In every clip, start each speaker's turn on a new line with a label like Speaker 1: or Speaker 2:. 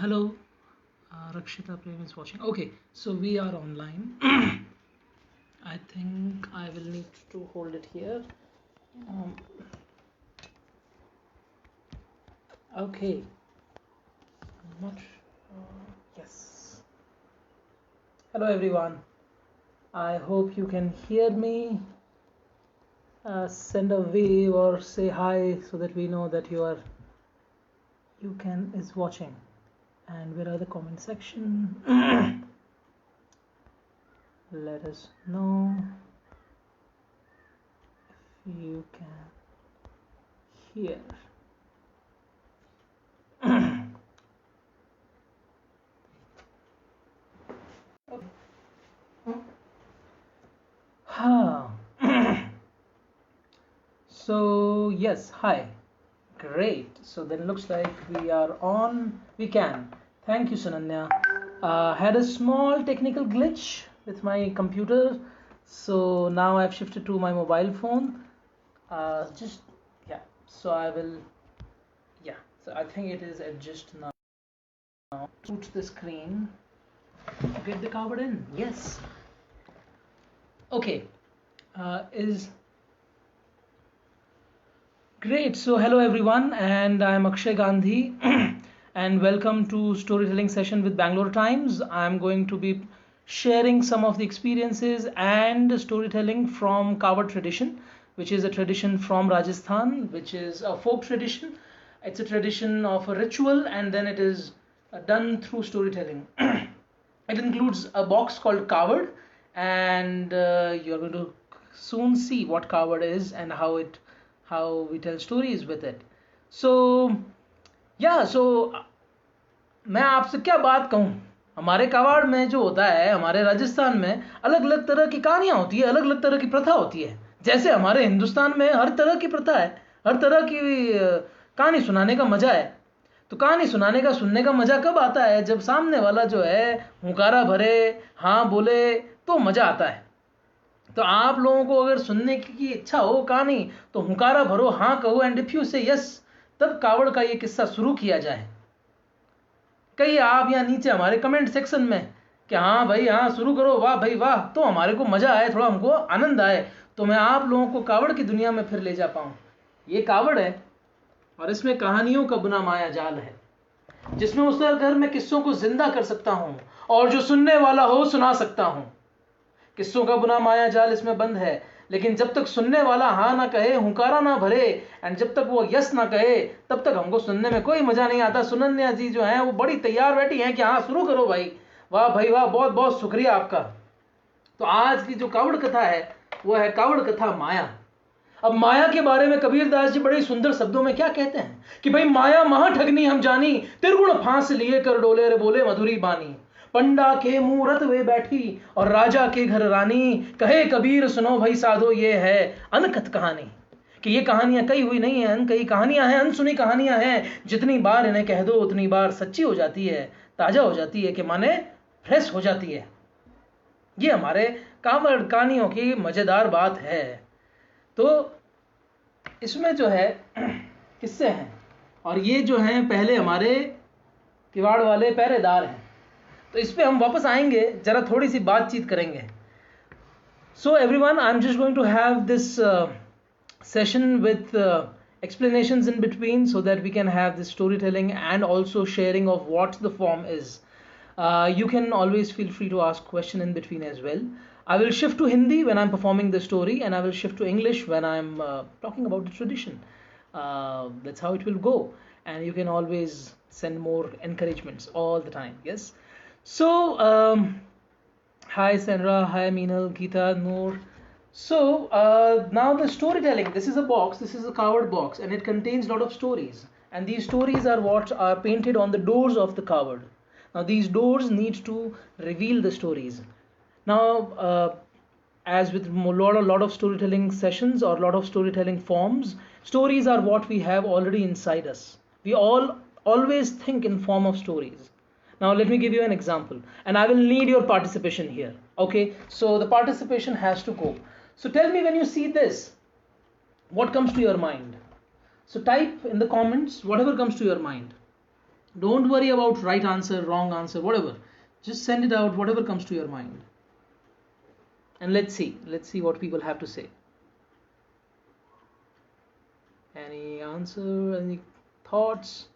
Speaker 1: Hello, Rakshita Prem is watching. Okay, so we are online. I think I will need to hold it here. Um, okay, I'm not sure. Yes. Hello, everyone. I hope you can hear me. Send a wave or say hi so that we know that you can is watching. And where are the comment section? Let us know if you can hear. Huh. So yes, hi. Great. So then looks like we are on. We can. Thank you, Sananya. Had a small technical glitch with my computer, so now I've shifted to my mobile phone. Just yeah. So I will. Yeah. So I think it is adjust now. Suit the screen. Get the coward in. Yes. Okay. Is Great. So, hello everyone, and I'm Akshay Gandhi, and welcome to storytelling session with Bangalore Times. I'm going to be sharing some of the experiences and storytelling from Kawad tradition, which is a tradition from Rajasthan, which is a folk tradition. It's a tradition of a ritual, and then it is done through storytelling. It includes a box called Kawad, and you're going to soon see what Kawad is and how we tell stories with it. So yeah, so मैं आपसे क्या बात कहूँ. हमारे कावड़ में जो होता है, हमारे राजस्थान में अलग अलग तरह की कहानियाँ होती है, अलग अलग तरह की प्रथा होती है. जैसे हमारे हिंदुस्तान में हर तरह की प्रथा है, हर तरह की कहानी सुनाने का मजा है. तो कहानी सुनाने का सुनने का मजा कब आता है? जब सामने वाला जो है हुंकारा भरे, हाँ बोले, तो मजा आता है. तो आप लोगों को अगर सुनने की इच्छा हो कहानी, तो हुंकारा भरो, हाँ कहो, एंड इफ यू से यस, तब कावड़ का ये किस्सा शुरू किया जाए. कहिए आप यहाँ नीचे हमारे कमेंट सेक्शन में कि हाँ भाई हाँ शुरू करो, वाह भाई वाह, तो हमारे को मजा आए, थोड़ा हमको आनंद आए, तो मैं आप लोगों को कावड़ की दुनिया में फिर ले जा पाऊँ. ये कावड़ है और इसमें कहानियों का बुना माया जाल है, जिसमें उस घर में किस्सों को जिंदा कर सकता हूँ और जो सुनने वाला हो सुना सकता हूँ. किस्सों का बुना माया जाल इसमें बंद है, लेकिन जब तक सुनने वाला हाँ ना कहे, हुंकारा ना भरे, एंड जब तक वो यस ना कहे, तब तक हमको सुनने में कोई मजा नहीं आता. सुनन्या जी जो है वो बड़ी तैयार बैठी हैं कि हाँ शुरू करो भाई, वाह भाई वाह, बहुत बहुत शुक्रिया आपका. तो आज की जो कावड़ कथा है वो है कावड़ कथा माया. अब माया के बारे में कबीरदास जी बड़े सुंदर शब्दों में क्या कहते हैं कि भाई माया महा ठगनी हम जानी, त्रिगुण फांस लिए कर डोले रे बोले मधुरी बानी. पंडा के मुहूर्त वे बैठी और राजा के घर रानी, कहे कबीर सुनो भाई साधो ये है अनकथ कहानी. कि ये कहानियां कही हुई नहीं है, अनकही कहानियां हैं, अनसुनी कहानियां हैं. जितनी बार इन्हें कह दो उतनी बार सच्ची हो जाती है, ताजा हो जाती है, कि माने फ्रेश हो जाती है. ये हमारे कावड़ कहानियों की मजेदार बात है. तो इसमें जो है किस्से हैं, और ये जो हैं पहले हमारे किवाड़ वाले पहरेदार हैं. तो इस पे हम वापस आएंगे, जरा थोड़ी सी बातचीत करेंगे. So everyone, I am just going to have this session with explanations in between so that we can have this storytelling and also sharing of what the form is. You can always feel free to ask question in between as well. I will shift to Hindi when I'm performing the story, and I will shift to English when I'm talking about the tradition. That's how it will go, and you can always send more encouragements all the time. Yes. So, hi Sandra, hi Meenal, Geeta, Noor. So, now the storytelling. This is a box, this is a covered box, and it contains a lot of stories. And these stories are what are painted on the doors of the cupboard. Now, these doors need to reveal the stories. Now, as with a lot of storytelling sessions or a lot of storytelling forms, stories are what we have already inside us. We all always think in form of stories. Now let me give you an example, and I will need your participation here. Okay, so the participation has to go. So tell me, when you see this, what comes to your mind? So type in the comments whatever comes to your mind. Don't worry about right answer, wrong answer, whatever. Just send it out, whatever comes to your mind. And let's see what people have to say. Any answer, any thoughts?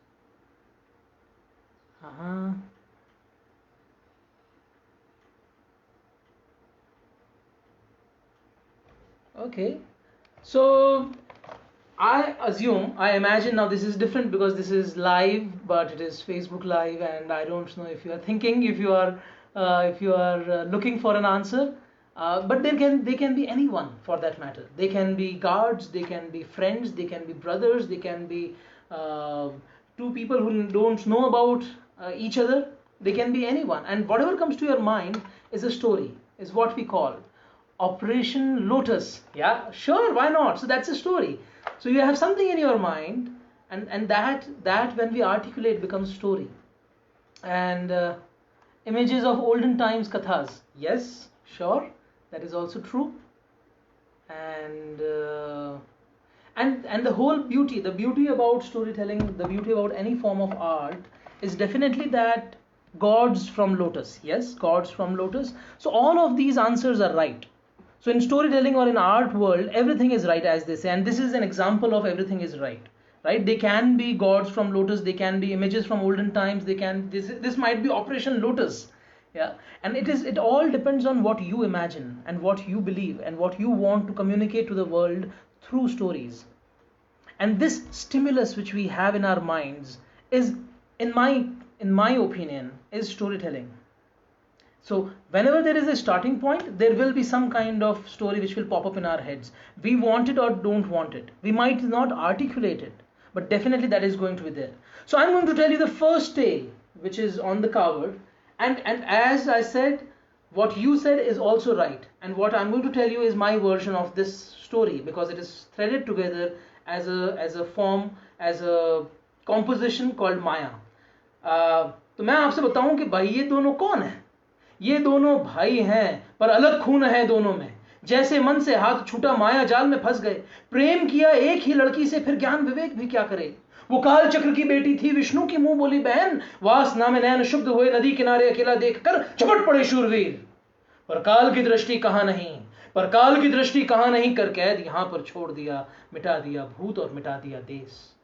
Speaker 1: Okay, so I imagine now this is different because this is live, but it is Facebook Live, and I don't know if you are thinking, if you are looking for an answer, but they can be anyone for that matter. They can be guards, they can be friends, they can be brothers, they can be two people who don't know about each other. They can be anyone, and whatever comes to your mind is a story, is what we call Operation Lotus. Yeah, sure, why not? So that's a story. So you have something in your mind, and that when we articulate becomes story. And images of olden times kathas. Yes, sure, that is also true. And the whole beauty, the beauty about storytelling, the beauty about any form of art is definitely that gods from lotus. Yes, gods from lotus. So all of these answers are right. So in storytelling or in art world, everything is right, as they say, and this is an example of everything is right. Right? They can be gods from lotus, they can be images from olden times, they can this might be Operation Lotus. Yeah, and it all depends on what you imagine and what you believe and what you want to communicate to the world through stories. And this stimulus which we have in our minds is, in my opinion, is storytelling. So whenever there is a starting point, there will be some kind of story which will pop up in our heads. We want it or don't want it. We might not articulate it, but definitely that is going to be there. So I'm going to tell you the first tale, which is on the coward. And as I said, what you said is also right. And what I'm going to tell you is my version of this story, because it is threaded together as a form, as a composition called Maya. तो मैं आपसे बताऊं कि भाई ये दोनों कौन है? ये दोनों भाई हैं, पर अलग खून है दोनों में। जैसे मन से हाथ छूटा माया जाल में फंस गए। प्रेम किया एक ही लड़की से, फिर ज्ञान विवेक भी क्या करे। वो काल चक्र की बेटी थी, विष्णु की मुंह बोली बहन। वासना में नैन शुद्ध हुए, नदी किनारे अकेला देखकर झपट पड़े शूरवीर। पर काल की दृष्टि कहां नहीं, कर कैद यहां पर छोड़ दिया। मिटा दिया भूत और मिटा दिया देश।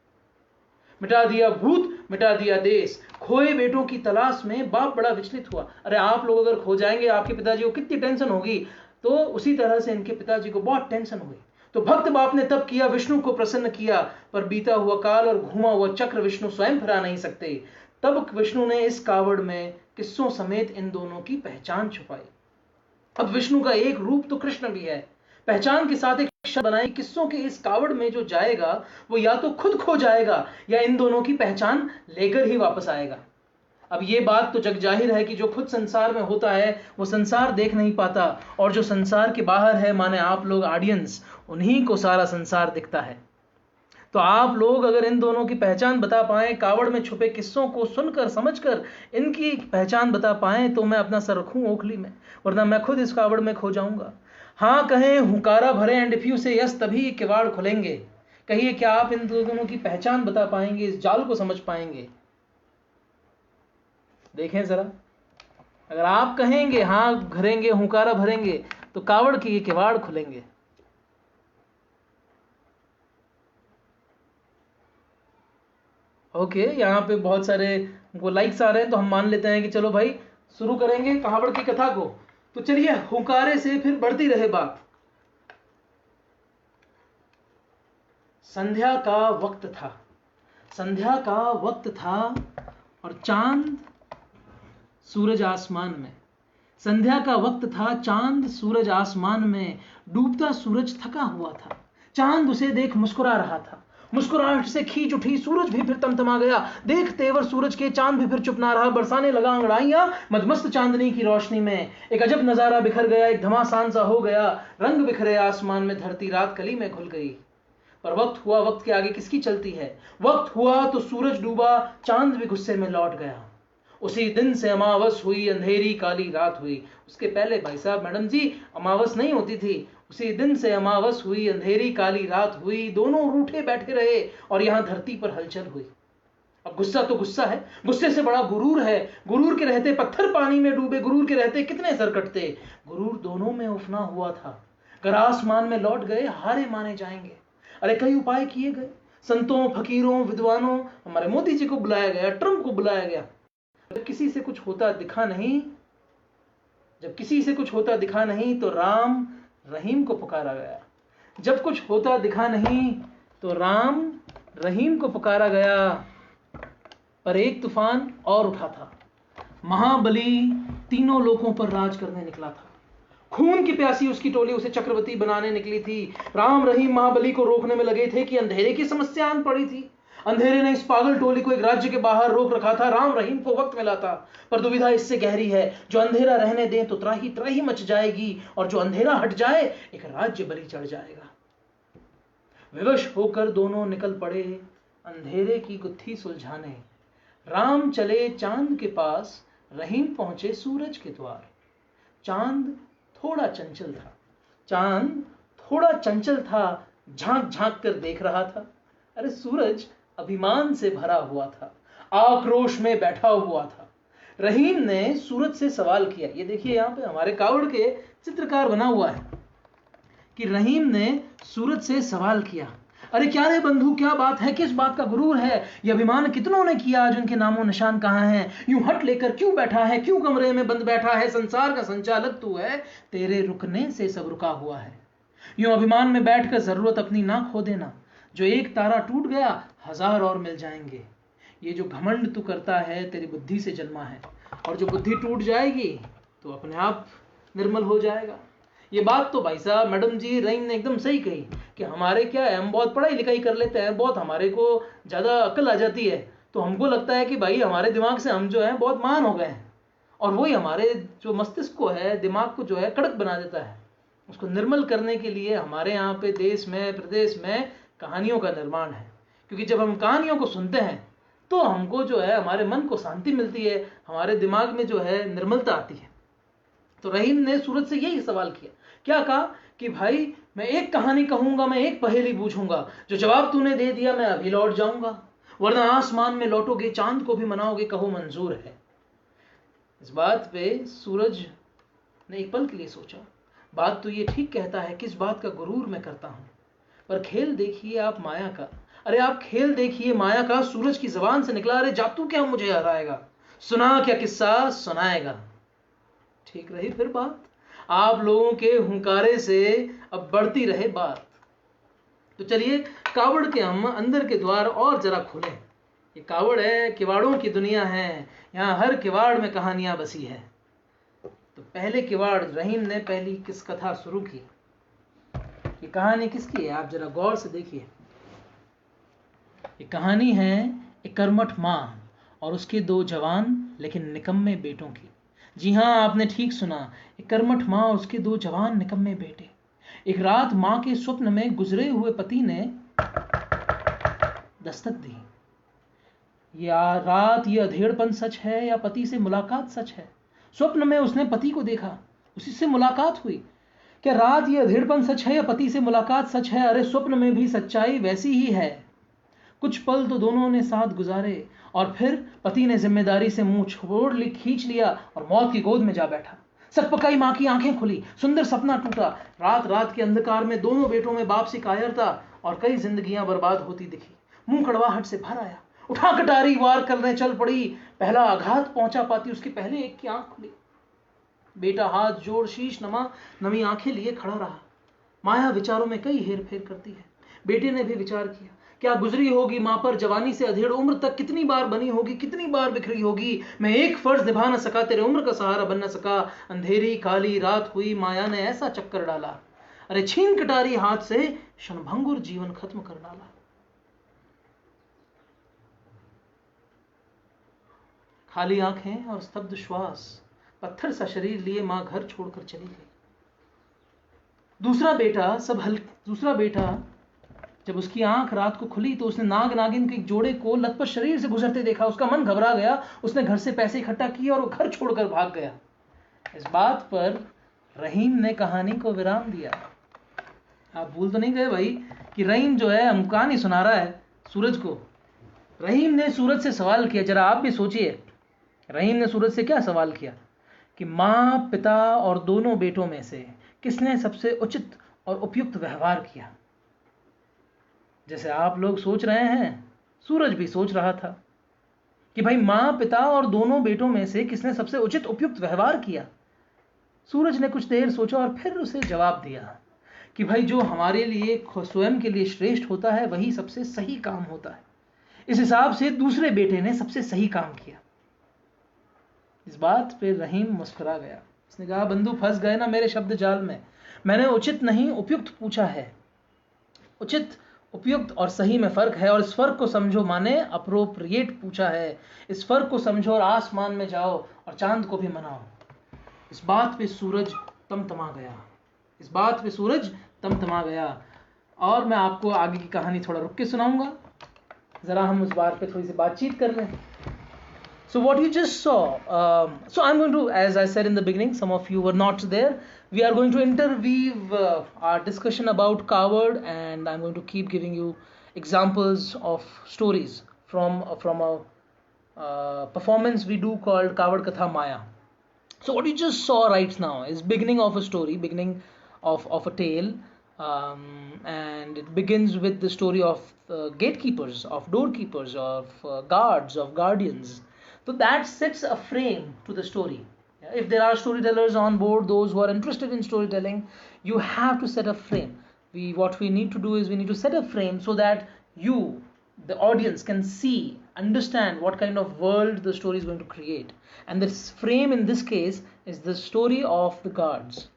Speaker 1: मिटा दिया भूत, मिटा दिया देश। खोए बेटों की तलाश में बाप बड़ा विचलित हुआ। अरे आप लोग अगर खो जाएंगे, आपके पिताजी को कितनी टेंशन होगी। तो उसी तरह से इनके पिताजी को बहुत टेंशन हुई। तो भक्त बाप ने तब किया, विष्णु को प्रसन्न किया, पर बीता हुआ काल और घूमा हुआ चक्र विष्णु स्वयं फिरा नहीं सकते। तब विष्णु ने इस कावड़ में किस्सों समेत इन दोनों की पहचान छुपाई। अब विष्णु का एक रूप तो कृष्ण भी है। पहचान के साथ एक शब्द बनाई, किस्सों के इस कावड़ में जो जाएगा वो या तो खुद खो जाएगा या इन दोनों की पहचान लेकर ही वापस आएगा। अब ये बात तो जग जाहिर है कि जो खुद संसार में होता है वो संसार देख नहीं पाता, और जो संसार के बाहर है, माने आप लोग ऑडियंस, उन्हीं को सारा संसार दिखता है। तो आप लोग अगर इन दोनों की पहचान बता पाएं, कावड़ में छुपे किस्सों को सुनकर समझकर इनकी पहचान बता पाएं, तो मैं अपना सर रखूं ओखली में, वरना मैं खुद इस कावड़ में खो जाऊंगा। हाँ कहें हुकारा भरे एंड इफ यू से यस, तभी किवाड़ खुलेंगे। कहिए क्या आप इन दोनों की पहचान बता पाएंगे, इस जाल को समझ पाएंगे? देखें जरा, अगर आप कहेंगे हाँ भरेंगे, हुकारा भरेंगे, तो कावड़ के ये किवाड़ खुलेंगे। ओके, यहाँ पे बहुत सारे वो लाइक्स आ रहे हैं, तो हम मान लेते हैं कि चलो भाई शुरू करेंगे कावड़ की कथा को। तो चलिए, हुकारे से फिर बढ़ती रहे बात। संध्या का वक्त था और चांद सूरज आसमान में। संध्या का वक्त था, चांद सूरज आसमान में। डूबता सूरज थका हुआ था, चांद उसे देख मुस्कुरा रहा था। मुस्कुराहट से खींच उठी, सूरज भी फिर तमतमा गया। देख तेवर सूरज के, चांद भी फिर चुप ना रहा। बरसाने लगा अंगड़ाइयां मदमस्त चांदनी की रोशनी में। एक अजब नजारा बिखर गया, एक घमासान सा हो गया। रंग बिखरे आसमान में, धरती रात कली में घुल गई। पर वक्त हुआ, वक्त के आगे किसकी चलती है। वक्त हुआ तो सूरज डूबा, चांद भी गुस्से में लौट गया। उसी दिन से अमावस हुई, अंधेरी काली रात हुई। उसके पहले भाई साहब मैडम जी अमावस नहीं होती थी। उसी दिन से अमावस हुई, अंधेरी काली रात हुई। दोनों रूठे बैठे रहे और यहां धरती पर हलचल हुई। अब गुस्सा तो गुस्सा है, गुस्से से बड़ा गुरूर है। गुरूर के रहते पत्थर पानी में डूबे, गुरूर के रहते कितने सर कटते। गुरूर दोनों में उफना हुआ था। अगर आसमान में लौट गए हारे माने जाएंगे। अरे कई उपाय किए गए, संतों, फकीरों, विद्वानों, हमारे मोदी जी को बुलाया गया, ट्रंप को बुलाया गया। जब किसी से कुछ होता दिखा नहीं तो राम रहीम को पुकारा गया। जब कुछ होता दिखा नहीं तो राम रहीम को पुकारा गया। पर एक तूफान और उठा था। महाबली तीनों लोकों पर राज करने निकला था। खून की प्यासी उसकी टोली उसे चक्रवर्ती बनाने निकली थी। राम रहीम महाबली को रोकने में लगे थे कि अंधेरे की समस्या आन पड़ी थी। अंधेरे ने इस पागल टोली को एक राज्य के बाहर रोक रखा था। राम रहीम को वक्त मिला था, पर दुविधा इससे गहरी है, जो अंधेरा रहने दें तो त्राही त्राही मच जाएगी, और जो अंधेरा हट जाए एक राज्य बलि चढ़ जाएगा। विवश होकर दोनों निकल पड़े अंधेरे की गुत्थी सुलझाने। राम चले चांद के पास, रहीम पहुंचे सूरज के द्वार। चांद थोड़ा चंचल था, झांक झांक कर देख रहा था। अरे सूरज अभिमान से भरा हुआ था, आक्रोश में बैठा हुआ था। रहीम ने सूरज से सवाल किया। ये देखिए यहां पे हमारे कावड़ के चित्रकार बना हुआ है कि रहीम ने सूरज से सवाल किया, अरे क्या रे बंधु, क्या बात है, किस बात का गुरूर है? ये अभिमान कितनों ने किया, आज उनके नामों निशान कहां हैं? यूं हट लेकर क्यों बैठा है, क्यों कमरे में बंद बैठा है? संसार का संचालक तू है, तेरे रुकने से सब रुका हुआ है। यूं अभिमान में बैठकर जरूरत अपनी ना खो देना। जो एक तारा टूट गया, 1000 और मिल जाएंगे। ये जो घमंड तू करता है तेरी बुद्धि से जन्मा है, और जो बुद्धि टूट जाएगी तो अपने आप निर्मल हो जाएगा। ये बात तो भाई साहब मैडम जी रहीम ने एकदम सही कही कि हमारे क्या है, हम बहुत पढ़ाई लिखाई कर लेते हैं, बहुत हमारे को ज़्यादा अक्ल आ जाती है, तो हमको लगता है कि भाई हमारे दिमाग से हम जो है बहुत महान हो गए हैं, और वही हमारे जो मस्तिष्क को है, दिमाग को जो है कड़क बना देता है। उसको निर्मल करने के लिए हमारे यहाँ पे देश में प्रदेश में कहानियों का निर्माण है, क्योंकि जब हम कहानियों को सुनते हैं तो हमको जो है हमारे मन को शांति मिलती है, हमारे दिमाग में जो है निर्मलता आती है। तो रहीम ने सूरज से यही सवाल किया, क्या कहा कि भाई मैं एक कहानी कहूंगा, मैं एक पहेली पूछूंगा, जो जवाब तूने दे दिया मैं अभी लौट जाऊंगा, वरना आसमान में लौटोगे, चांद को भी मनाओगे, कहो मंजूर है। इस बात पे सूरज ने एक पल के लिए सोचा, बात तो ये ठीक कहता है, किस बात का गुरूर मैं करता हूं, पर खेल देखिए आप माया का। अरे आप खेल देखिए माया का। सूरज की जबान से निकला, अरे जातू क्या मुझे हराएगा, सुना क्या किस्सा सुनाएगा। ठीक रही फिर बात, आप लोगों के हुंकारे से अब बढ़ती रहे बात। तो चलिए कावड़ के हम अंदर के द्वार और जरा खोलें। ये कावड़ है, किवाड़ों की दुनिया है, यहाँ हर किवाड़ में कहानियां बसी है। तो पहले किवाड़ रहीम ने पहली किस कथा शुरू की। ये कहानी किसकी है आप जरा गौर से देखिए। ये कहानी है एक कर्मठ माँ और उसके 2 जवान लेकिन निकम्मे बेटों की। जी हाँ, आपने ठीक सुना, एक कर्मठ माँ और उसके 2 जवान निकम्मे बेटे। एक रात माँ के स्वप्न में गुजरे हुए पति ने दस्तक दी। रात ये अधेड़पन सच है या पति से मुलाकात सच है? स्वप्न में उसने पति को देखा, उसी से मुलाकात हुई। क्या रात ये अधेड़पन सच है या पति से मुलाकात सच है? अरे स्वप्न में भी सच्चाई वैसी ही है। कुछ पल तो दोनों ने साथ गुजारे और फिर पति ने जिम्मेदारी से मुंह खींच लिया और मौत की गोद में जा बैठा। सकपकाई मां की आंखें खुली, सुंदर सपना टूटा। रात के अंधकार में दोनों बेटों में बाप सी कायरता और कई जिंदगियां बर्बाद होती दिखी। मुंह कड़वाहट से भर आया, उठा कटारी वार करने चल पड़ी। पहला आघात पहुंचा पाती उसके पहले एक की आंख खुली। बेटा हाथ जोड़ शीश नमी आंखें लिए खड़ा रहा। माया विचारों में कई हेर फेर करती है। बेटे ने भी विचार किया, क्या गुजरी होगी मां पर जवानी से अधेड़ उम्र तक, कितनी बार बनी होगी, कितनी बार बिखरी होगी। मैं एक फर्ज निभा न सका, तेरे उम्र का सहारा बन न सका। अंधेरी काली रात हुई, माया ने ऐसा चक्कर डाला, अरे छीन कटारी हाथ से क्षणभंगुर जीवन खत्म कर डाला। खाली आंखें और स्तब्ध श्वास, पत्थर सा शरीर लिए मां घर छोड़कर चली गई। दूसरा बेटा जब उसकी आंख रात को खुली तो उसने नाग नागिन के एक जोड़े को लथपथ शरीर से गुजरते देखा। उसका मन घबरा गया, उसने घर से पैसे इकट्ठा किए और वो घर छोड़कर भाग गया। इस बात पर रहीम ने कहानी को विराम दिया। आप भूल तो नहीं गए भाई कि रहीम जो है हम कहानी सुना रहा है सूरज को। रहीम ने सूरज से सवाल किया, जरा आप भी सोचिए, रहीम ने सूरज से क्या सवाल किया कि माँ, पिता और दोनों बेटों में से किसने सबसे उचित और उपयुक्त व्यवहार किया। जैसे आप लोग सोच रहे हैं, सूरज भी सोच रहा था कि भाई माँ, पिता और दोनों बेटों में से किसने सबसे उचित उपयुक्त व्यवहार किया। सूरज ने कुछ देर सोचा और फिर उसे जवाब दिया कि भाई जो हमारे लिए स्वयं के लिए श्रेष्ठ होता है वही सबसे सही काम होता है। इस हिसाब से दूसरे बेटे ने सबसे सही काम किया। इस बात पे रहीम मुस्कुरा गया। उसने कहा, बंधु फंस गए ना मेरे शब्द जाल में। मैंने उचित नहीं उपयुक्त पूछा है। उचित, उपयुक्त और सही में फर्क है, और इस फर्क को समझो माने अप्रोप्रिएट पूछा है। इस फर्क को समझो और आसमान में जाओ और चांद को भी मनाओ। इस बात पे सूरज तमतमा गया। इस बात पे सूरज तमतमा गया। और मैं आपको आगे की कहानी थोड़ा रुक के सुनाऊंगा, जरा हम उस बात पे थोड़ी सी बातचीत कर लें। So what you just saw, so I'm going to, as I said in the beginning, some of you were not there. We are going to interweave our discussion about Coward, and I'm going to keep giving you examples of stories from a performance we do called Coward Katha Maya. So what you just saw right now is beginning of a story, beginning of a tale, and it begins with the story of gatekeepers, of doorkeepers, of guards, of guardians. So that sets a frame to the story. If there are storytellers on board, those who are interested in storytelling, you have to set a frame. What we need to do is we need to set a frame so that you, the audience, can see, understand what kind of world the story is going to create. And this frame in this case is the story of the guards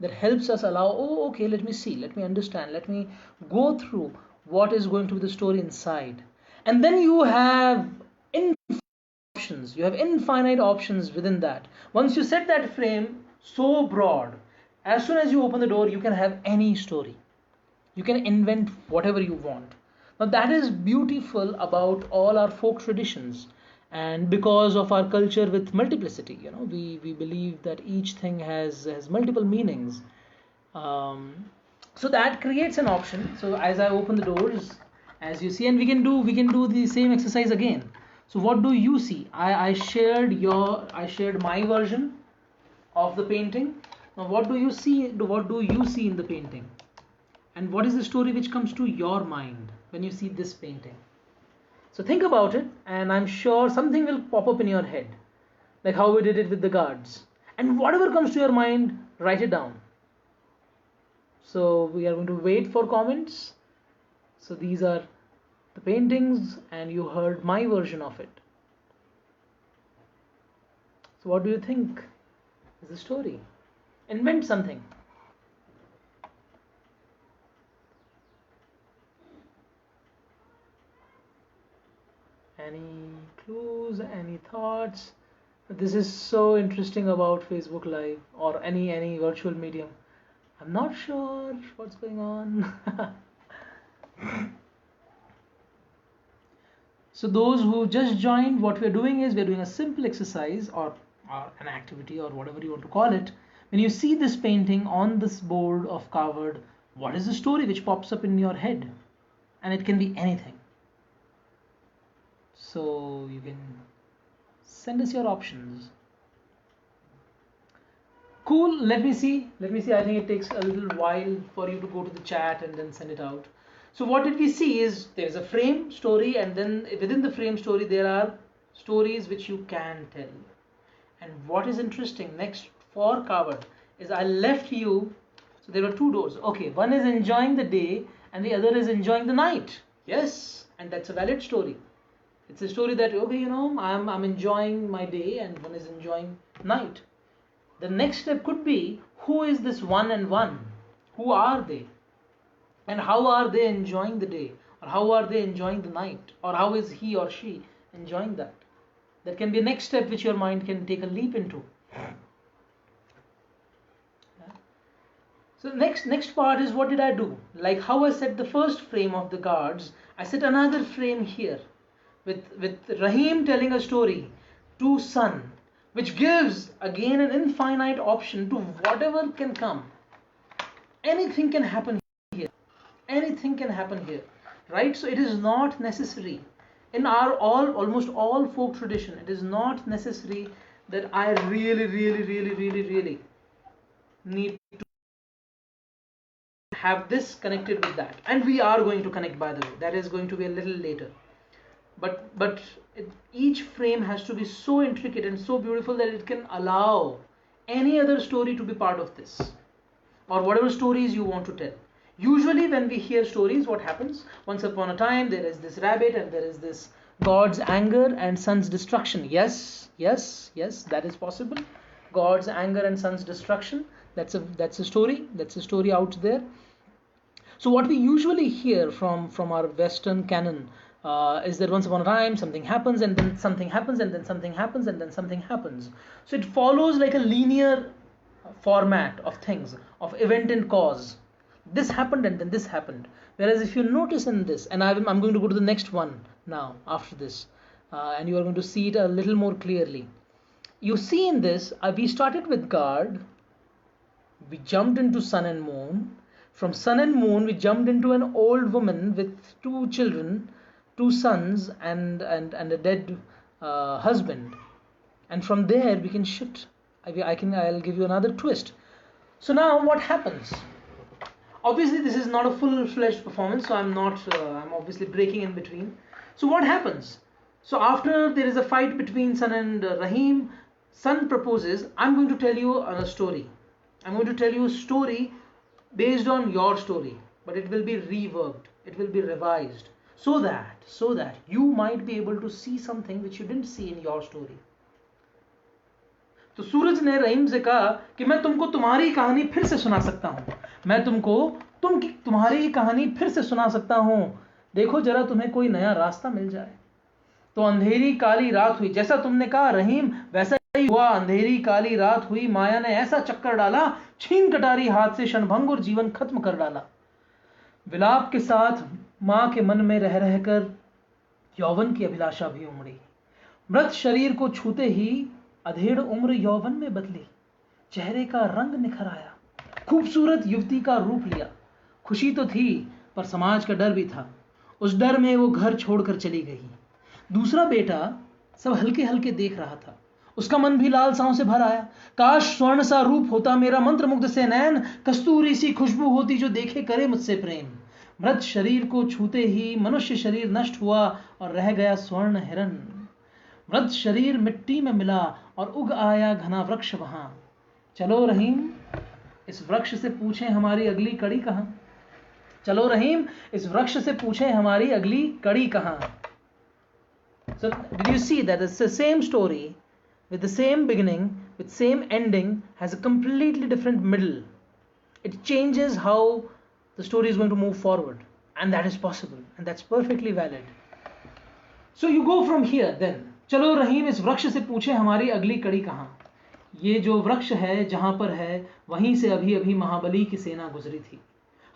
Speaker 1: that helps us allow, oh okay, let me see, let me understand, let me go through what is going to be the story inside. And then you have options, you have infinite options within that. Once you set that frame so broad, as soon as you open the door, you can have any story, you can invent whatever you want. Now that is beautiful about all our folk traditions, and because of our culture with multiplicity, we believe that each thing has multiple meanings. So that creates an option. So as I open the doors, as you see, and we can do the same exercise again. So what do you see? I shared my version of the painting. Now what do you see? What do you see in the painting? And what is the story which comes to your mind when you see this painting? So think about it, and I'm sure something will pop up in your head, like how we did it with the guards. And whatever comes to your mind, write it down. So we are going to wait for comments. So these are the paintings, and you heard my version of it. So what do you think is the story? Invent something. Any clues, any thoughts? This is so interesting about Facebook Live or any virtual medium. I'm not sure what's going on. So those who just joined, what we're doing is we're doing a simple exercise, or an activity, or whatever you want to call it. When you see this painting on this board of Coward, what is the story which pops up in your head? And it can be anything. So you can send us your options. Cool. Let me see. I think it takes a little while for you to go to the chat and then send it out. So what did we see is there's a frame story, and then within the frame story there are stories which you can tell. And what is interesting next for Coward is I left you, so there were two doors. Okay, one is enjoying the day and the other is enjoying the night. Yes, and that's a valid story. It's a story that, okay, I'm enjoying my day, and one is enjoying night. The next step could be, who is this one and one? Who are they? And how are they enjoying the day? Or how are they enjoying the night? Or how is he or she enjoying that? That can be a next step which your mind can take a leap into. So next part is, what did I do? Like how I set the first frame of the guards, I set another frame here with Rahim telling a story to son, which gives again an infinite option to whatever can come. Anything can happen here. Anything can happen here, right? So it is not necessary In our almost all folk tradition, it is not necessary that I really need to have this connected with that. And we are going to connect, by the way. That is going to be a little later. But each frame has to be so intricate and so beautiful that it can allow any other story to be part of this, or whatever stories you want to tell. Usually when we hear stories, what happens? Once upon a time there is this rabbit and there is this God's anger and son's destruction. Yes, that is possible. God's anger and son's destruction. That's a story. That's a story out there. So what we usually hear from our Western canon is that once upon a time something happens, and then something happens, and then something happens, and then something happens. So it follows like a linear format of things, of event and cause. This happened and then this happened. Whereas if you notice in this, and I'm going to go to the next one now after this, and you are going to see it a little more clearly. You see in this, we started with God, we jumped into sun and moon. From sun and moon, we jumped into an old woman with 2 children, 2 sons, and a dead husband. And from there, we can shift. I'll give you another twist. So now, what happens? Obviously, this is not a full-fledged performance, so I'm obviously breaking in between. So what happens? So after there is a fight between Sun and Rahim, Sun proposes, I'm going to tell you a story. I'm going to tell you a story based on your story, but it will be reworked, it will be revised, so that you might be able to see something which you didn't see in your story. तो सूरज ने रहीम से कहा कि मैं तुमको तुम्हारी कहानी फिर से सुना सकता हूं, मैं तुमको तुम्हारी कहानी फिर से सुना सकता हूं, देखो जरा तुम्हें कोई नया रास्ता मिल जाए। तो अंधेरी काली रात हुई, जैसा तुमने कहा रहीम वैसा ही हुआ। अंधेरी काली रात हुई, माया ने ऐसा चक्कर डाला, छीन कटारी हाथ से क्षणभंग और जीवन खत्म कर डाला। विलाप के साथ मां के मन में रह रहकर यौवन की अभिलाषा भी उमड़ी। मृत शरीर को छूते ही अधेड़ उम्र यौवन में बदली, चेहरे का रंग निखर आया, खूबसूरत युवती का रूप लिया। खुशी तो थी पर समाज का डर भी था, उस डर में वो घर छोड़कर चली गई। दूसरा बेटा सब हल्के हल्के देख रहा था, उसका मन भी लालसाओं से भर आया। काश स्वर्ण सा रूप होता मेरा मंत्र मुग्ध से नैन, कस्तूरी सी खुशबू होती जो देखे करे मुझसे प्रेम। मृत शरीर को छूते ही मनुष्य शरीर नष्ट हुआ और रह गया स्वर्ण हिरण। मृत शरीर मिट्टी में मिला और उग आया घना वृक्ष वहां। चलो रहीम इस वृक्ष से पूछें हमारी अगली कड़ी कहां। चलो रहीम इस वृक्ष से पूछें हमारी अगली कड़ी कहां। So did you see that it's the same story with the same beginning, with same ending, has a completely different middle. It changes how the story is going to move forward, and that is possible, and that's perfectly valid. So you go from here then. चलो रहीम इस वृक्ष से पूछे हमारी अगली कड़ी कहां। ये जो वृक्ष है जहां पर है वहीं से अभी अभी महाबली की सेना गुजरी थी।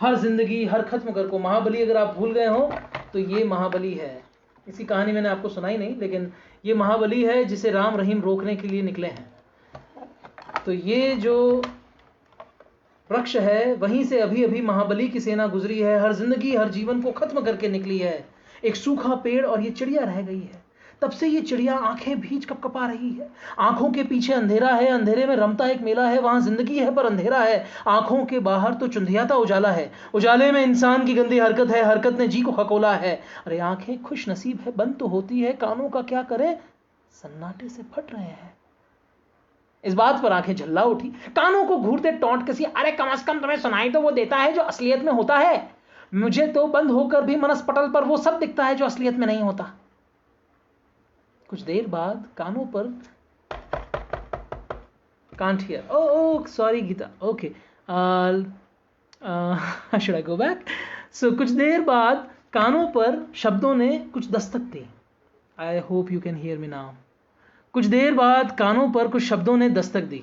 Speaker 1: हर जिंदगी हर खत्म कर को, महाबली अगर आप भूल गए हो तो ये महाबली है। इसकी कहानी मैंने आपको सुनाई नहीं, लेकिन ये महाबली है जिसे राम रहीम रोकने के लिए निकले हैं। तो ये जो वृक्ष है वहीं से अभी अभी महाबली की सेना गुजरी है, हर जिंदगी हर जीवन को खत्म करके निकली है। एक सूखा पेड़ और ये चिड़िया रह गई है। तब से ये चिड़िया आंखें भींच कपकपा रही है। आंखों के पीछे अंधेरा है, अंधेरे में रमता एक मेला है, वहां जिंदगी है पर अंधेरा है। आंखों के बाहर तो चुंधियाता उजाला है, उजाले में इंसान की गंदी हरकत है, हरकत ने जी को खकोला है। अरे आंखें खुश नसीब है, बंद तो होती है, कानों का क्या करे, सन्नाटे से फट रहे हैं। इस बात पर आंखें झल्ला उठी, कानों को घूरते टोंट कसी, अरे कम से कम तुम्हें सुनाई तो वो देता है जो असलियत में होता है। मुझे तो बंद होकर भी मनस पटल पर वो सब दिखता है जो असलियत में नहीं होता। कुछ देर बाद कानों पर can't hear. Oh, sorry Gita. Okay. Should I go back? So कुछ देर बाद कानों पर शब्दों ने कुछ दस्तक दी. I hope you can hear me now. कुछ देर बाद कानों पर कुछ शब्दों ने दस्तक दी.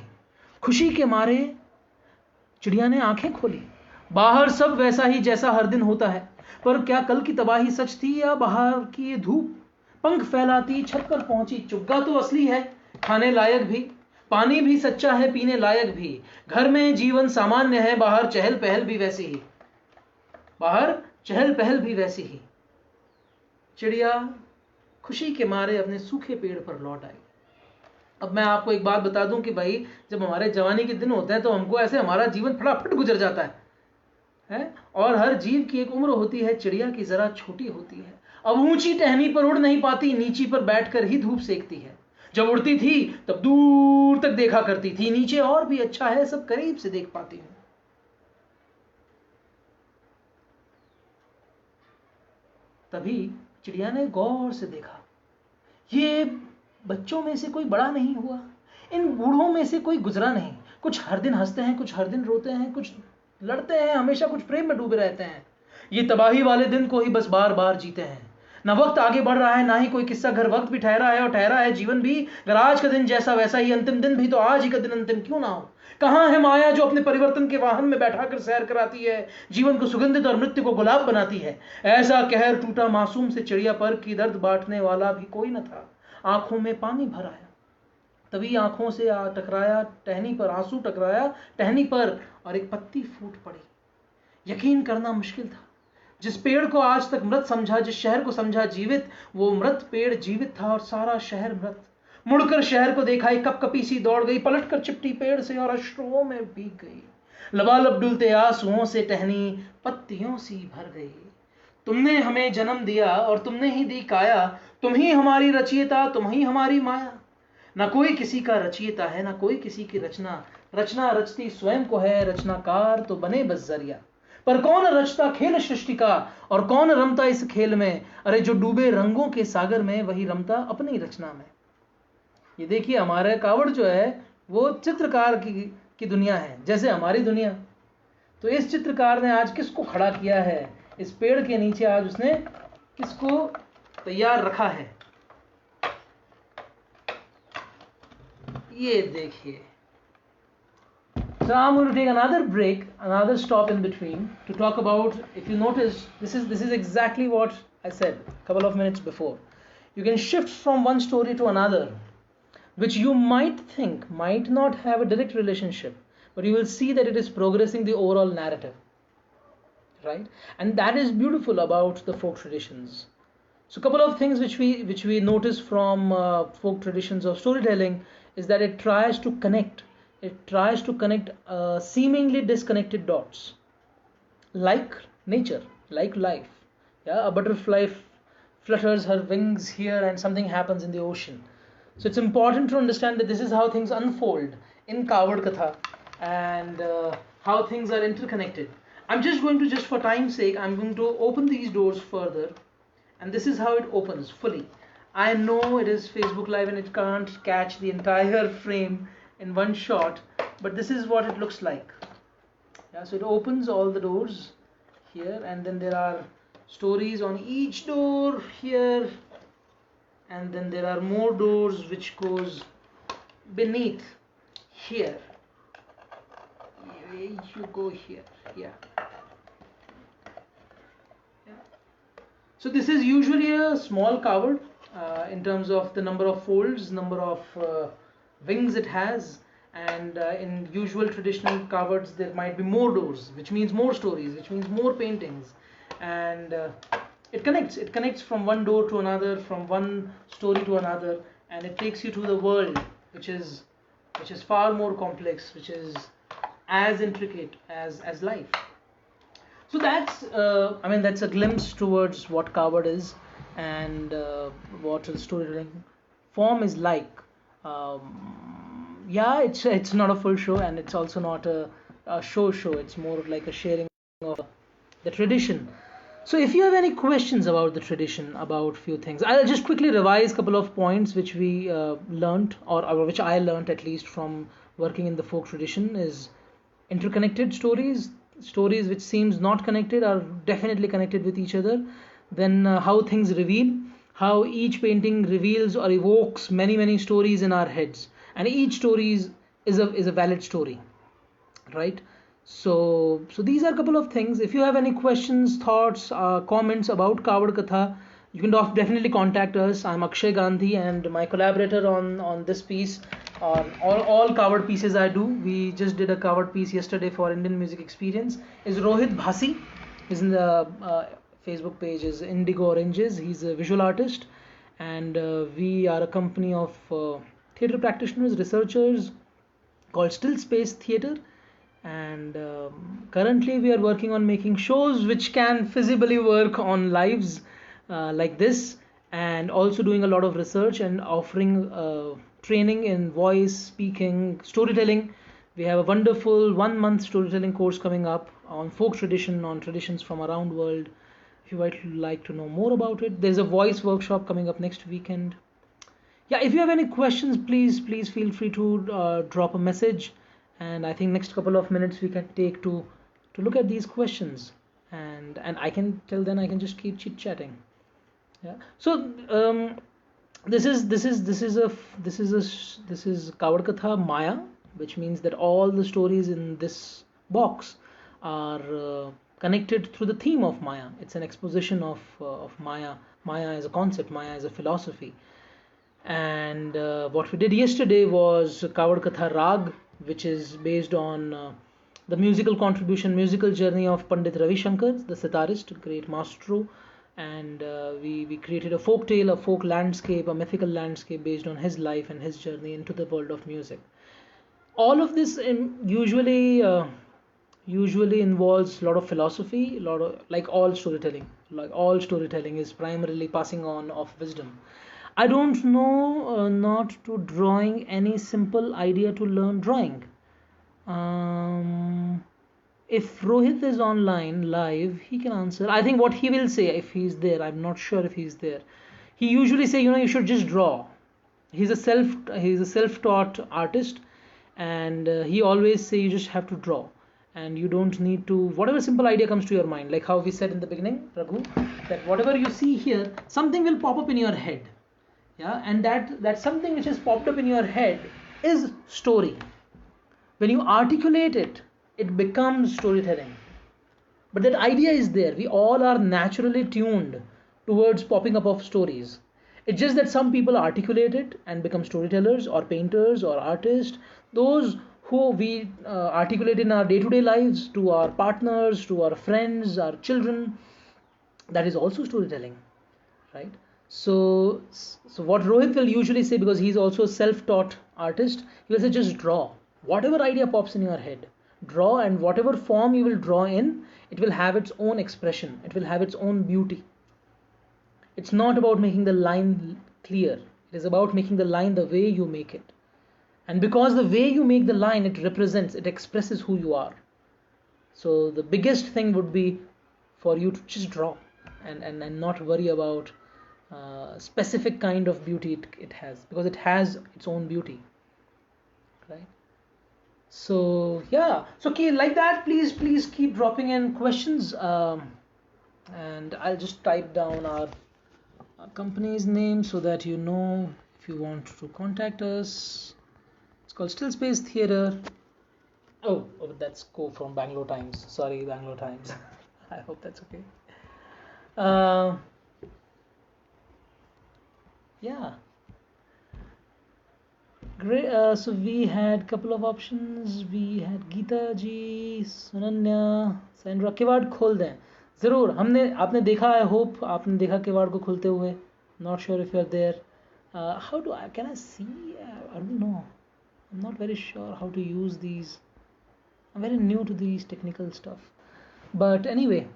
Speaker 1: खुशी के मारे चिड़िया ने आंखें खोली. बाहर सब वैसा ही जैसा हर दिन होता है, पर क्या कल की तबाही सच थी या बाहर की ये धूप? पंख फैलाती छत पर पहुंची, चुग्गा तो असली है, खाने लायक भी, पानी भी सच्चा है, पीने लायक भी। घर में जीवन सामान्य है, बाहर चहल पहल भी वैसी ही, बाहर चहल पहल भी वैसी ही। चिड़िया खुशी के मारे अपने सूखे पेड़ पर लौट आई। अब मैं आपको एक बात बता दूं कि भाई जब हमारे जवानी के दिन होते हैं तो हमको ऐसे हमारा जीवन फटाफट गुजर जाता है? और हर जीव की एक उम्र होती है, चिड़िया की जरा छोटी होती है। अब ऊंची टहनी पर उड़ नहीं पाती, नीची पर बैठकर ही धूप सेकती है। जब उड़ती थी तब दूर तक देखा करती थी, नीचे और भी अच्छा है, सब करीब से देख पाती हूं। तभी चिड़िया ने गौर से देखा, ये बच्चों में से कोई बड़ा नहीं हुआ, इन बूढ़ों में से कोई गुजरा नहीं। कुछ हर दिन हंसते हैं, कुछ हर दिन रोते हैं, कुछ लड़ते हैं, हमेशा कुछ प्रेम में डूबे रहते हैं। ये तबाही वाले दिन को ही बस बार बार जीते हैं। ना वक्त आगे बढ़ रहा है, ना ही कोई किस्सा घर वक्त भी ठहरा है, और ठहरा है जीवन भी। अगर आज का दिन जैसा वैसा ही अंतिम दिन भी, तो आज ही का दिन अंतिम क्यों ना हो। कहां है माया जो अपने परिवर्तन के वाहन में बैठाकर सैर कराती है, जीवन को सुगंधित और मृत्यु को गुलाब बनाती है। ऐसा कहर टूटा मासूम से चिड़िया पर कि दर्द बांटने वाला भी कोई न था। आंखों में पानी भर आया, तभी आंखों से टकराया टहनी पर, आंसू टकराया टहनी पर, और एक पत्ती फूट पड़ी। यकीन करना मुश्किल था, जिस पेड़ को आज तक मृत समझा, जिस शहर को समझा जीवित, वो मृत पेड़ जीवित था और सारा शहर मृत। मुड़कर शहर को देखा, एक कपकपी सी दौड़ गई, पलटकर चिपटी पेड़ से और अश्रुओं में भीग गई। लबालब डुलते आंसुओं से टहनी पत्तियों सी भर गई। तुमने हमें जन्म दिया और तुमने ही दी काया, तुम ही हमारी रचयिता, तुम ही हमारी माया। ना कोई किसी का रचयिता है, ना कोई किसी की रचना, रचना रचती स्वयं को है, रचनाकार तो बने बस जरिया। पर कौन रचता खेल सृष्टि का, और कौन रमता इस खेल में। अरे जो डूबे रंगों के सागर में, वही रमता अपनी रचना में। ये देखिए, हमारे कावड़ जो है वो चित्रकार की दुनिया है, जैसे हमारी दुनिया। तो इस चित्रकार ने आज किसको खड़ा किया है, इस पेड़ के नीचे आज उसने किसको तैयार रखा है, ये देखिए। So I'm going to take another break, another stop in between to talk about, if you notice, this is exactly what I said a couple of minutes before. You can shift from one story to another, which you might think might not have a direct relationship, but you will see that it is progressing the overall narrative, right? And that is beautiful about the folk traditions. So a couple of things which we notice from folk traditions of storytelling is that it tries to connect seemingly disconnected dots, like nature, like life. Yeah, a butterfly flutters her wings here and something happens in the ocean. So it's important to understand that this is how things unfold in Kawad Katha, and how things are interconnected. I'm just going to, just for time's sake, I'm going to open these doors further, and this is how it opens fully. I know it is Facebook Live and it can't catch the entire frame in one shot, but this is what it looks like. Yeah, so it opens all the doors here, and then there are stories on each door here, and then there are more doors which goes beneath here. You go here, yeah. So this is usually a small coward in terms of the number of folds, number of wings it has, and in usual traditional cowards there might be more doors, which means more stories, which means more paintings, and it connects from one door to another, from one story to another, and it takes you to the world which is far more complex, which is as intricate as life. So that's that's a glimpse towards what Kawad is, and what the storytelling form is like. Yeah, it's not a full show, and it's also not a show. It's more like a sharing of the tradition. So if you have any questions about the tradition, about few things, I'll just quickly revise a couple of points which we learnt, or which I learnt at least from working in the folk tradition. Is interconnected stories which seems not connected are definitely connected with each other. Then how things reveal, how each painting reveals or evokes many stories in our heads, and each story is a valid story, right? So these are a couple of things. If you have any questions, thoughts, comments about Kawad Katha, you can definitely contact us. I'm Akshay Gandhi, and my collaborator on this piece, on all Kawad pieces I do. We just did a Kawad piece yesterday for Indian Music Experience. Is Rohit Bhasi. Is in the Facebook page is Indigo Oranges. He's a visual artist, and we are a company of theater practitioners, researchers, called Still Space Theater. And currently we are working on making shows which can feasibly work on lives like this, and also doing a lot of research and offering training in voice, speaking, storytelling. We have a wonderful 1 month storytelling course coming up on folk tradition, on traditions from around the world. If you would like to know more about it, there's a voice workshop coming up next weekend. Yeah, if you have any questions, please feel free to drop a message, and I think next couple of minutes we can take to look at these questions, and I can till then I can just keep chit chatting. Yeah. So this is Kawad Katha Maya, which means that all the stories in this box are connected through the theme of Maya. It's an exposition of Maya. Maya as a concept, Maya as a philosophy. And what we did yesterday was Kawad Katha Rag, which is based on the musical contribution, musical journey of Pandit Ravi Shankar, the sitarist, great maestro. And we created a folk tale, a folk landscape, a mythical landscape based on his life and his journey into the world of music. All of this usually involves a lot of philosophy, like all storytelling is primarily passing on of wisdom. I don't know not to drawing any simple idea to learn drawing. If Rohit is online live, he can answer. I think what he will say, if he's there, I'm not sure if he's there. He usually say, you should just draw. He's a self-taught artist, and he always say you just have to draw, and you don't need to, whatever simple idea comes to your mind, like how we said in the beginning, Raghu, that whatever you see here, something will pop up in your head. Yeah, and that something which has popped up in your head is story. When you articulate it, it becomes storytelling. But that idea is there. We all are naturally tuned towards popping up of stories. It's just that some people articulate it and become storytellers or painters or artists. Those who we articulate in our day-to-day lives, to our partners, to our friends, our children, that is also storytelling, right? So what Rohit will usually say, because he's also a self-taught artist, he will say just draw. Whatever idea pops in your head, draw, and whatever form you will draw in, it will have its own expression. It will have its own beauty. It's not about making the line clear. It is about making the line the way you make it. And because the way you make the line, it expresses who you are. So the biggest thing would be for you to just draw and not worry about specific kind of beauty it has, because it has its own beauty, right? So yeah, so okay, like that, please keep dropping in questions, and I'll just type down our company's name so that you know if you want to contact us. It's called Still Space Theater. Oh, that's Co from Bangalore Times. Sorry, Bangalore Times. I hope that's okay. Yeah, great. So we had couple of options. We had Geeta ji, Sunanya, Sandra. किवाड़ खोल दें ज़रूर. आपने देखा, I hope आपने देखा किवाड़ को खुलते हुए. Not sure if you're there. How can I see? I don't know. I'm not very sure how to use these. I'm very new to these technical stuff. But anyway,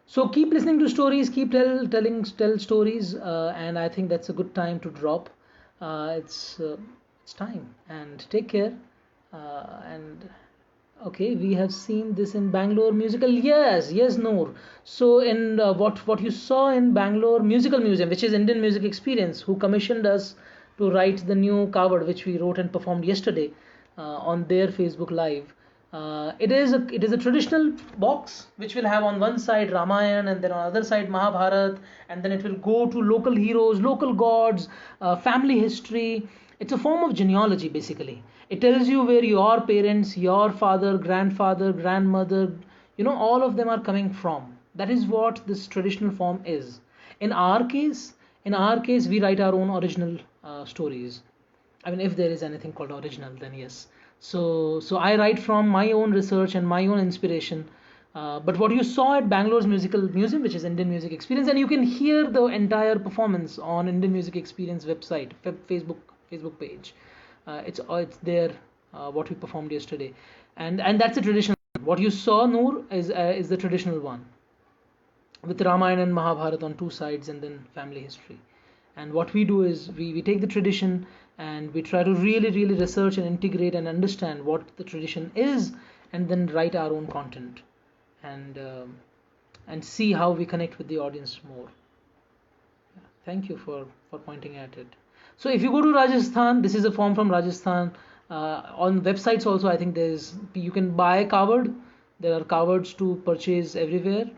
Speaker 1: so keep listening to stories, keep tell stories, and I think that's a good time to drop. It's time, and take care. And okay, we have seen this in Bangalore musical. Yes, Noor. So in what you saw in Bangalore Musical Museum, which is Indian Music Experience, who commissioned us to write the new Kawad, which we wrote and performed yesterday on their Facebook Live. It is a traditional box which will have on one side Ramayana, and then on the other side Mahabharata, and then it will go to local heroes, local gods, family history. It's a form of genealogy basically. It tells you where your parents, your father, grandfather, grandmother, all of them are coming from. That is what this traditional form is. In our case, we write our own original stories. I mean, if there is anything called original, then yes. So I write from my own research and my own inspiration. But what you saw at Bangalore's Musical Museum, which is Indian Music Experience, and you can hear the entire performance on Indian Music Experience website, Facebook page. It's there. What we performed yesterday, and that's the traditional. What you saw, Noor, is the traditional one, with Ramayana and Mahabharata on two sides, and then family history. And what we do is we take the tradition and we try to really research and integrate and understand what the tradition is, and then write our own content, and see how we connect with the audience more. Thank you for pointing at it. So if you go to Rajasthan, this is a form from Rajasthan. On websites also, I think you can buy kavod. There are kavards to purchase everywhere,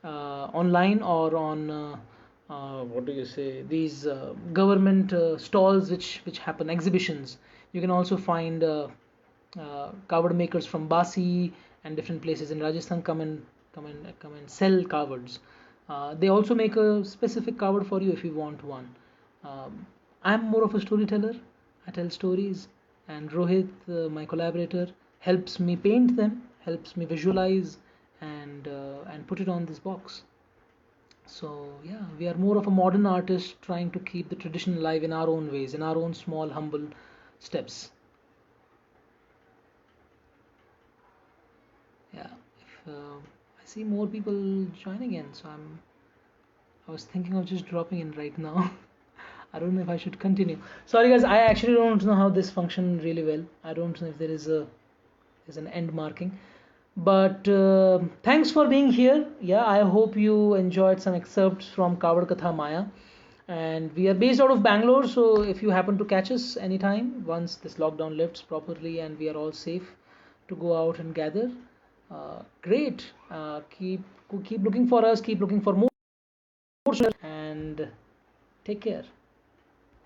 Speaker 1: online or on what do you say, these government stalls which happen, exhibitions. You can also find kavod makers from Basi and different places in Rajasthan come and sell kavards. They also make a specific kavod for you if you want one. I'm more of a storyteller. I tell stories, and Rohit, my collaborator, helps me paint them, helps me visualize, and put it on this box. So yeah, we are more of a modern artist trying to keep the tradition alive in our own ways, in our own small, humble steps. Yeah, if I see more people joining in, so I was thinking of just dropping in right now. I don't know if I should continue. Sorry guys, I actually don't know how this functions really well. I don't know if there's an end marking. But thanks for being here. Yeah, I hope you enjoyed some excerpts from Kavod Katha Maya. And we are based out of Bangalore, so if you happen to catch us anytime, once this lockdown lifts properly and we are all safe to go out and gather, great. Keep looking for us, keep looking for more, and take care.